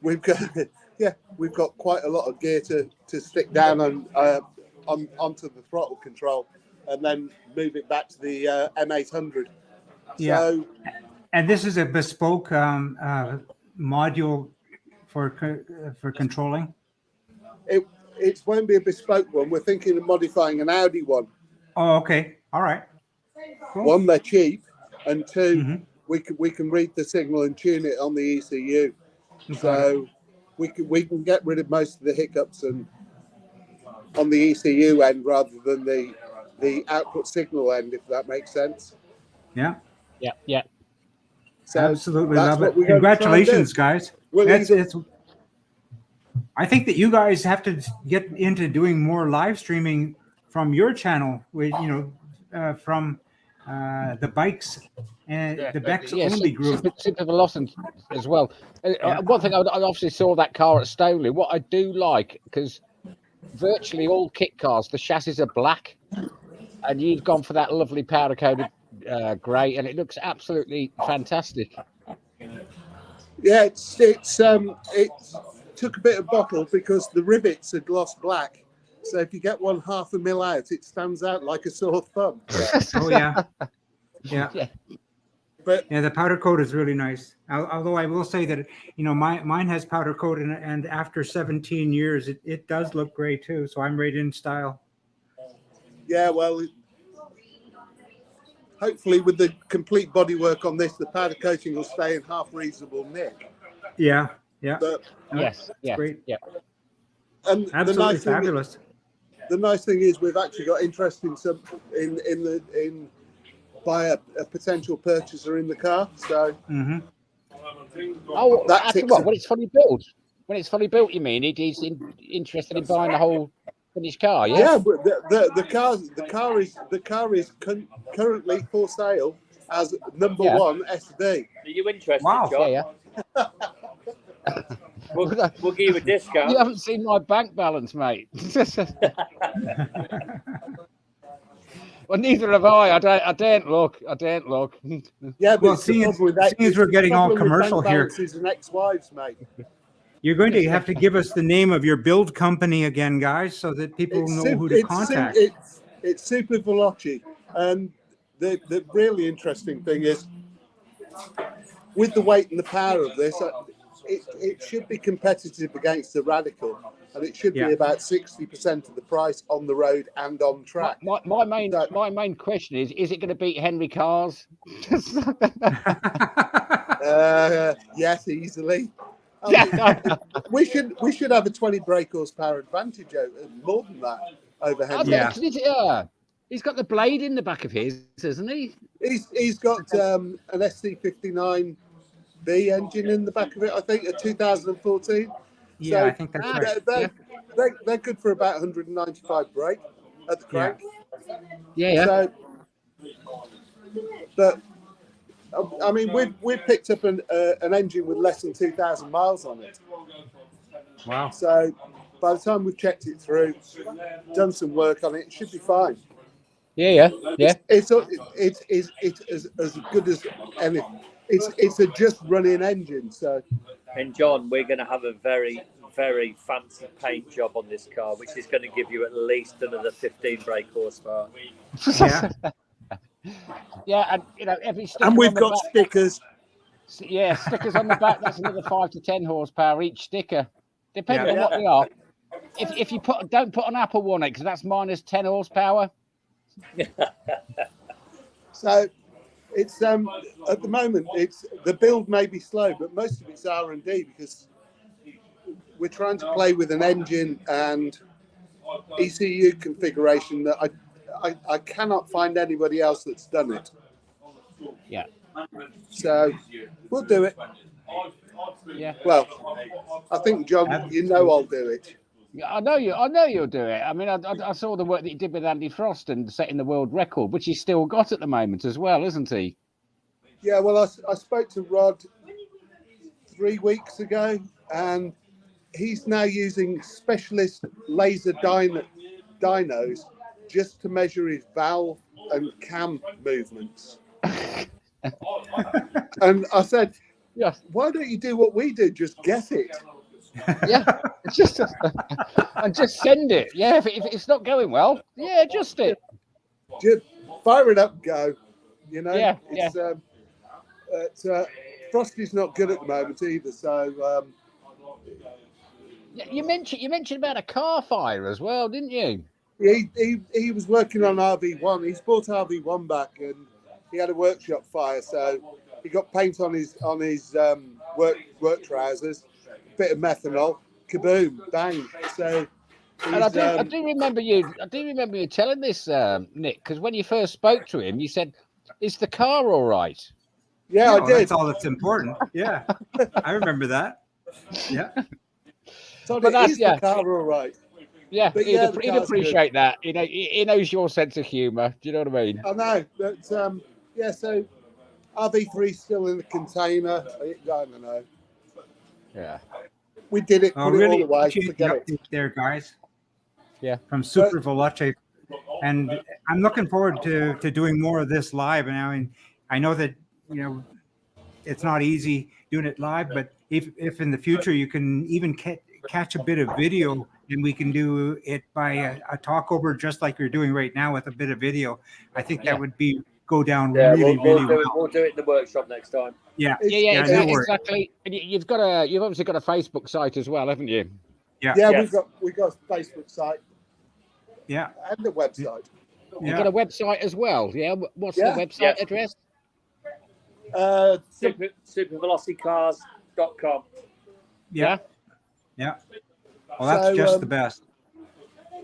we've got quite a lot of gear to stick down onto the throttle control and then move it back to the M800. Yeah. So, and this is a bespoke module for controlling. It won't be a bespoke one. We're thinking of modifying an Audi one. Oh, okay. All right. Cool. One, they're cheap, and two, we can read the signal and tune it on the ECU. So we can get rid of most of the hiccups and on the ECU end rather than the the output signal end, if that makes sense. Yeah. Yeah. So Absolutely that's love what it. we're gonna try and Congratulations, do. guys. We'll It's I think that you guys have to get into doing more live streaming from your channel, with from the bikes and the Bex only group. Super Velocity as well. One thing, I obviously saw that car at Stoley. What I do like, because virtually all kit cars, the chassis are black, and you've gone for that lovely powder coated grey, and it looks absolutely fantastic. Yeah, it took a bit of bottle because the rivets are gloss black. So if you get 1/2 mil out, it stands out like a sore thumb. Oh yeah. Yeah. But yeah, the powder coat is really nice. Although I will say that mine has powder coat, and after 17 years, it does look gray too. So I'm right in style. yeah, well, hopefully with the complete bodywork on this, the powder coating will stay in half reasonable nick. Yeah. But Yes, yeah, great. yeah. and Absolutely fabulous. The nice thing is we've actually got interest in by a potential purchaser in the car. So that after what? When it's fully built? When it's fully built, you mean? He's interested in buying the whole finished car? Yeah. Yeah, but the car is currently for sale as number one SD. Are you interested, Wow. John? Yeah. We'll give you a discount. You haven't seen my bank balance, mate. Well, neither have I. I daren't look. Yeah, but Well, seeing as we're getting all commercial here, and ex-wives, mate. you're going to have to give us the name of your build company again, guys, so that people know who to contact. It's Super Veloci, and the really interesting thing is, with the weight and the power of this, it should be competitive against the Radical, and it should be about 60% of the price on the road and on track. My main question is it going to beat Henry Carr's? Yes, easily. We should have a 20 brake horsepower advantage more than that over Henry. He's got the blade in the back of his, isn't he? He's got an SC59B engine in the back of it, I think, a 2014. Yeah, so I think that's right. They're good for about 195 brake at the crank. Yeah. So, but I mean, we've picked up an engine with less than 2,000 miles on it. Wow. So by the time we've checked it through, done some work on it, it should be fine. Yeah. It's as good as anything. It's a just running engine. So. And John, we're going to have a very, very fancy paint job on this car, which is going to give you at least another 15 brake horsepower. Yeah. Yeah, and every sticker. And we've got stickers. Yeah, stickers on the back. That's another 5 to 10 horsepower each sticker, depending on what they are. If you don't put an Apple one on it, because that's minus 10 horsepower. So it's at the moment the build may be slow, but most of it's R&D because we're trying to play with an engine and ECU configuration that I cannot find anybody else that's done it. Yeah. So we'll do it. Yeah. Well, I think John, I'll do it. Yeah, I know you'll do it. I mean, I saw the work that he did with Andy Frost and setting the world record, which he's still got at the moment as well, isn't he? Yeah, well, I spoke to Rod 3 weeks ago, and he's now using specialist laser dynos just to measure his valve and cam movements. And I said, why don't you do what we do? Just guess it. Yeah, just and just send it. Yeah, if it's not going well, adjust it. Just fire it up, go. Yeah. Frosty's not good at the moment either. So you mentioned about a car fire as well, didn't you? He was working on RV1. He's brought RV1 back, and he had a workshop fire. So he got paint on his work trousers. Bit of methanol, kaboom, bang. So And I do remember you. I do remember you telling this, Nick, because when you first spoke to him, you said, "Is the car all right?" Yeah, I well, did. that's all that's important. Yeah, I remember that. Yeah. So But that's- is the car all right? Yeah, But he'd, yeah, the he'd car's appreciate that. You know, he knows your sense of humour. Do you know what I mean? I know, but yeah. So RV3's still in the container. I don't know. Yeah. We did it. Oh, Put it really all away. appreciate the Forget it. update there, guys. Yeah. From Super Veloce. And I'm looking forward to doing more of this live. And I know that, it's not easy doing it live, but if in the future you can even catch a bit of video, and we can do it by a talkover just like you're doing right now with a bit of video, I think that would go down really well. We'll do it in the workshop next time. Yeah, Yeah, no worries. exactly. And you've obviously got a Facebook site as well, haven't you? Yeah, Yes. we've got a Facebook site yeah, and a website. You've got a website as well. Yeah. What's the website address? Supervelocicars.com. yeah. Well, that's just the best.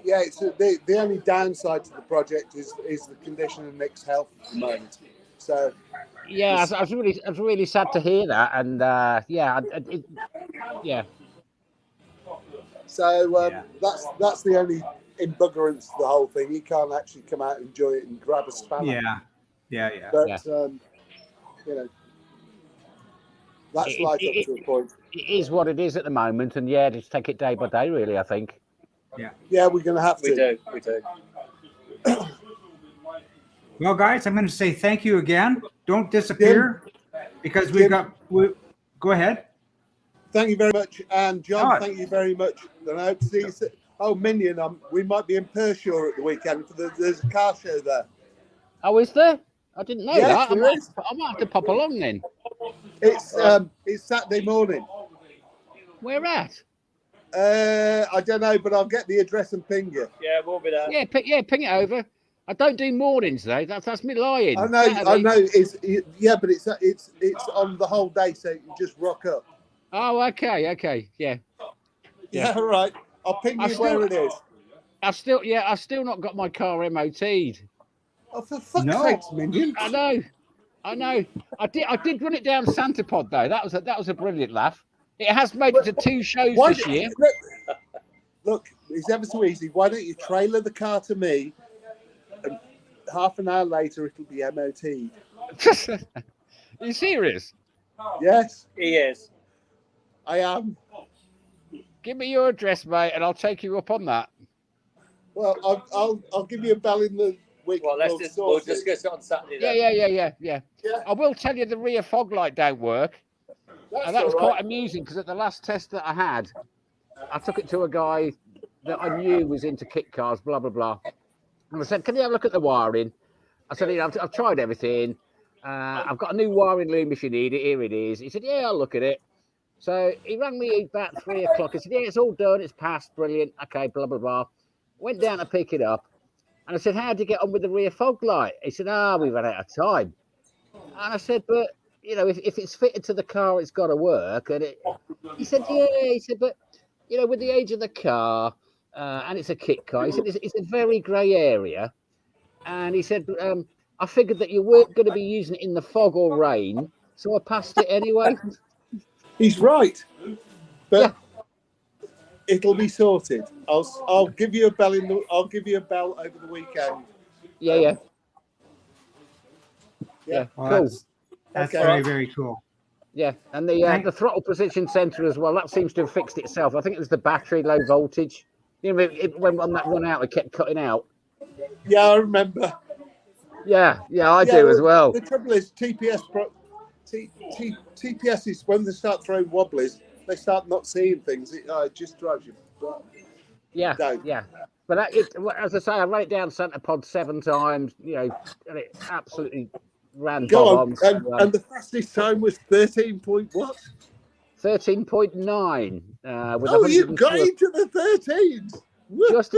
Yeah, it's the only downside to the project is the condition of Nick's health at the moment. So Yeah, I was really sad to hear that, and yeah. So that's the only embuggerance to the whole thing. He can't actually come out and enjoy it and grab a spanner. Yeah. But that's life up to a point. It is what it is at the moment, and yeah, just take it day by day, really. I think. Yeah, we're going to have to. We do. Well, guys, I'm going to say thank you again. Don't disappear, because go ahead. Thank you very much, and John. Thank you very much. And I hope to see you. Oh, Minion, we might be in Pershore at the weekend for there's a car show there. Oh, is there? I didn't know Yes, that. I there is. might have to pop along then. It's Saturday morning. Where at? I don't know, but I'll get the address and ping you. Yeah, we'll be there. Yeah, ping it over. I don't do mornings though. That's me lying. I know. But it's on the whole day, so you can just rock up. Oh, okay, yeah. Yeah, all right. I'll ping you where it is. I've still not got my car MOT'd. Oh, for fuck's sake, Minion! I know. I did run it down Santa Pod though. That was a brilliant laugh. It has made it to 2 shows this year. Look, it's ever so easy. Why don't you trailer the car to me, and half an hour later it'll be MOT'd. Are you serious? Yes, He is. I am. Give me your address, mate, and I'll take you up on that. Well, I'll give you a bell in the week. Well, we'll discuss it on Saturday then. Yeah. I will tell you the rear fog light don't work. And that was quite amusing because at the last test that I had, I took it to a guy that I knew was into kit cars, blah, blah, blah. And I said, can you have a look at the wiring? I said, I've tried everything. I've got a new wiring loom if you need it. Here it is. He said, yeah, I'll look at it. So he rang me about 3 o'clock. He said, yeah, it's all done. It's passed. Brilliant. Okay, blah, blah, blah. Went down to pick it up. And I said, how'd you get on with the rear fog light? He said, we ran out of time. And I said, but, if it's fitted to the car, it's got to work. And he said, yeah. He said, but, with the age of the car, and it's a kit car, he said, it's a very grey area. And he said, I figured that you weren't going to be using it in the fog or rain, so I passed it anyway. He's right, but it'll be sorted. I'll give you a bell I'll give you a bell over the weekend. Yeah. Well, Cool. That's Okay. very, very cool. Yeah, and the throttle position sensor as well. That seems to have fixed itself. I think it was the battery, low voltage. When on that run out, it kept cutting out. Yeah, I remember. Yeah, I do as well. The trouble is, TPS is when they start throwing wobblies, they start not seeing things. It just drives you. Yeah. But as I say, I ran it down Santa Pod 7 times. And it absolutely ran. Go on, and the fastest time was 13 point what? 13.9. You've got into the 13s. It's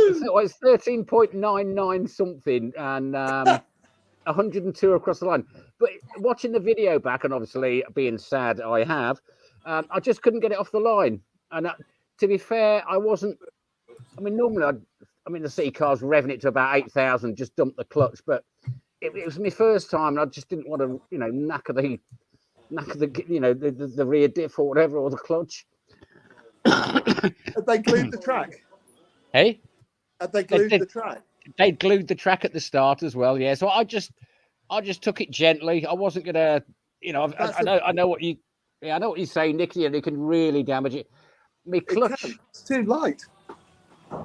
13.99 something, and 102 across the line. But watching the video back, and obviously being sad, I just couldn't get it off the line. And to be fair, I wasn't I mean, normally I'm in the city cars revving it to about 8,000, just dump the clutch. But it was my first time, and I just didn't want to, knacker the rear diff or whatever, or the clutch. Have they glued the track? Hey, Have they glued the track? They glued the track at the start as well. Yeah, so I just took it gently. I wasn't gonna, I know what you say, Nicky, and it can really damage it. My clutch, it's too light.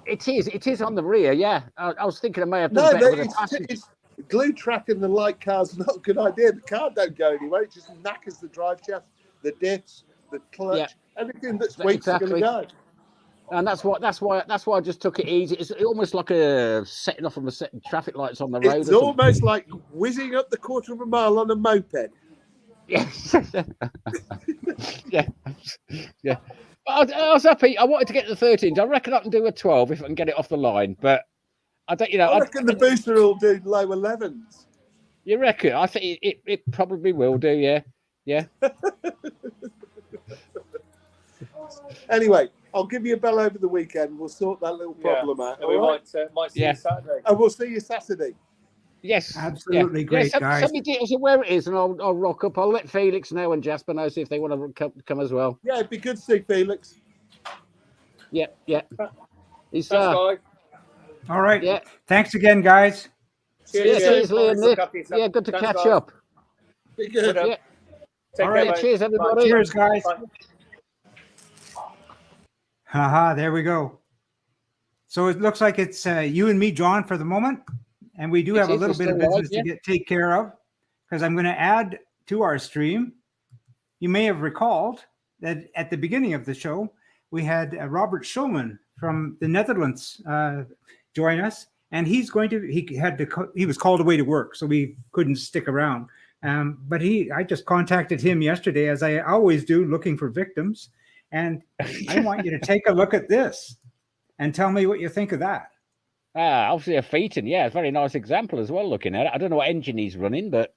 It is on the rear. Yeah, I was thinking I may have done better with a passenger. It's glue track in the light car's not a good idea. The car don't go anywhere. It just knackers the drive shaft, the diffs, the clutch, everything that's weak is going to go. And that's why I just took it easy. It's almost like a setting off from a set of traffic lights on the road. It's almost like whizzing up the quarter of a mile on a moped. Yeah. Yeah. I was happy. I wanted to get to the 13s. I reckon I can do a 12 if I can get it off the line. But I don't, I reckon the booster will do low 11s. You reckon? I think it probably will do. Yeah. Yeah. Anyway, I'll give you a bell over the weekend. We'll sort that little problem out. And we might see you Saturday. And we'll see you Saturday. Yes, absolutely great, guys. Send me details of where it is, and I'll rock up. I'll let Felix know and Jasper know, see if they want to come as well. Yeah, it'd be good to see Felix. Yeah. He's all right. Yeah. Thanks again, guys. Cheers, Lee and Nick. Yeah, good to catch up. Be good. Yeah. All right, cheers, everybody. Cheers, guys. Haha, there we go. So it looks like it's you and me, John, for the moment. And we do have a little bit of business to take care of, because I'm going to add to our stream. You may have recalled that at the beginning of the show, we had Robert Schulman from the Netherlands join us, and he was called away to work, so we couldn't stick around. But I just contacted him yesterday, as I always do, looking for victims. And I want you to take a look at this and tell me what you think of that. Obviously a Phaeton, it's a very nice example as well, looking at it. I don't know what engine he's running, but...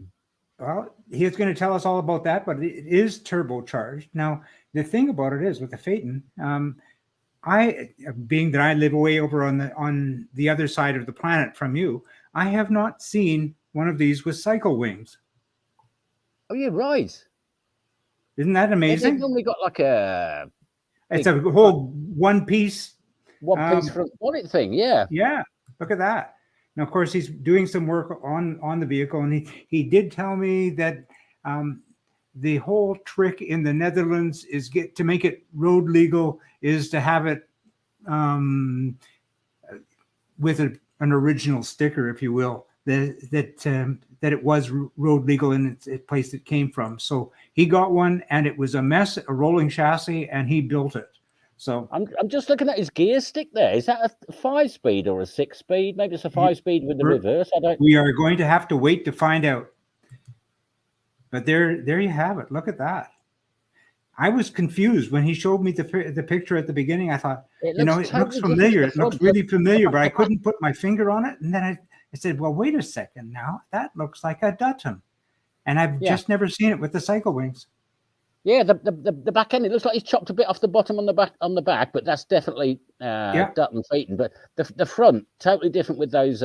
Well, he's going to tell us all about that, but it is turbocharged. Now, the thing about it is, with the Phaeton, being that I live way over on the other side of the planet from you, I have not seen one of these with cycle wings. Oh, yeah, right. Isn't that amazing? They've normally got like a... It's a whole one-piece... One-piece front bonnet thing, yeah. Yeah, look at that. Now, of course, he's doing some work on the vehicle, and he did tell me that the whole trick in the Netherlands is to make it road legal is to have it with an original sticker, if you will, that it was road legal in its place it came from. So he got one, and it was a mess, a rolling chassis, and he built it. So I'm just looking at his gear stick there. Is that a 5-speed or a 6-speed? Maybe it's a 5-speed with the reverse. We are going to have to wait to find out. But there you have it. Look at that. I was confused when he showed me the picture at the beginning. I thought, it looks familiar. It looks really familiar, but I couldn't put my finger on it. And then I said, well, wait a second now. That looks like a Dutton. And I've just never seen it with the cycle wings. Yeah, the back end, it looks like he's chopped a bit off the bottom on the back, but that's definitely Dutton Phaeton. But the front, totally different with those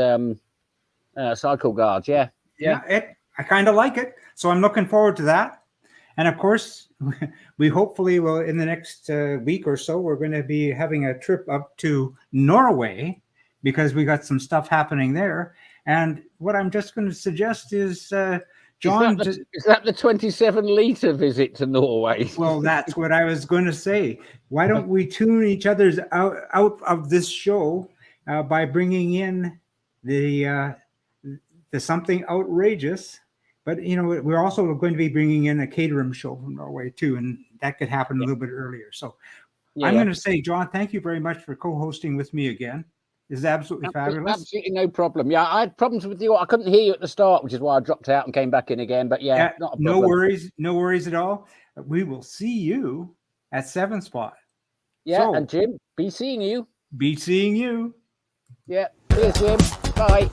cycle guards. Yeah. I kind of like it. So I'm looking forward to that. And of course, we hopefully will, in the next week or so, we're going to be having a trip up to Norway, because we got some stuff happening there. And what I'm just going to suggest is... John, is that the 27-liter visit to Norway? Well, that's what I was going to say. Why don't we tune each other's out of this show by bringing in the something outrageous? But we're also going to be bringing in a Caterham show from Norway too, and that could happen a little bit earlier. So I'm going to say, John, thank you very much for co-hosting with me again. This is absolutely fabulous. Absolutely no problem. Yeah, I had problems with you. I couldn't hear you at the start, which is why I dropped out and came back in again. But not a problem. No worries at all. We will see you at 7 Spot. Yeah, and Jim, be seeing you. Yeah, cheers, Jim. Bye.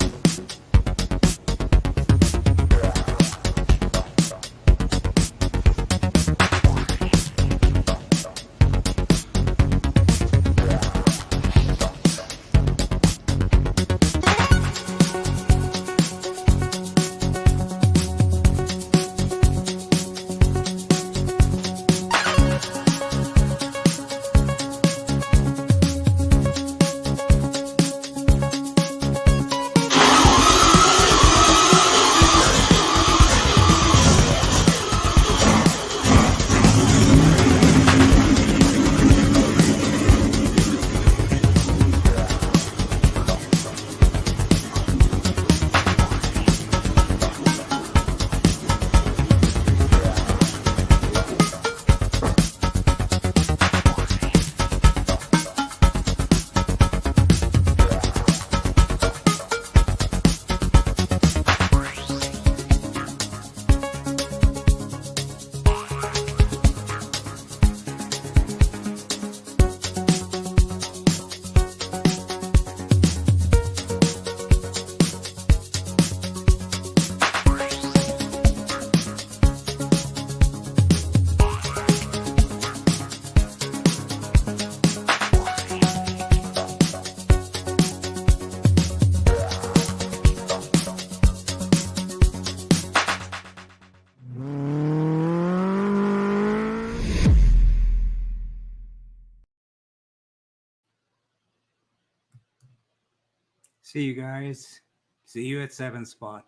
See you guys. See you at 7 Spot.